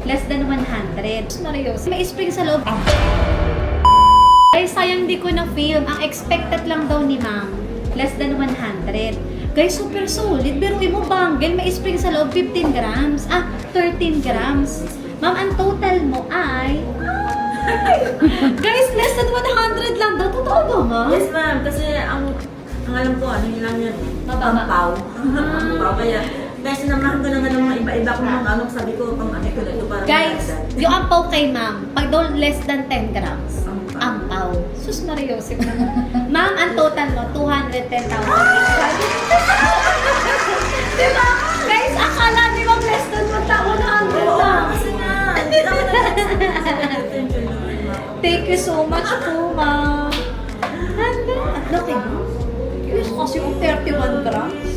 less than 100. Marios, may spring sa loob. Ay, sayang di ko na-film. Ang expected lang daw ni ma'am, less than 100. Guys, super solid. Biruin mo, bangle, may spring sa loob, 15 grams. 13 grams. Ma'am, ang total mo ay... Guys, less than 100 lang daw. Totoo ba, ma'am? Yes, ma'am. Kasi ang alam ko, ano yun lang yan. Mababa. Pampaw. Pampaw. Kaya, kasi namahan ko na nga ng mga iba-iba kong mga ano, sabi ko, pang ano ko na ito para Guys, yung ampaw kay ma'am, pag daw less than 10 grams, Ampaw. ampaw. Sus Mariosip. Ma'am, ang total mo, 210,000. Diba? Guys, akala ni ma'am less than 100 lang. Kasi nga, Thank you so much po, ma'am. Hala, at laki mo. Yes, kasi yung 31 grams.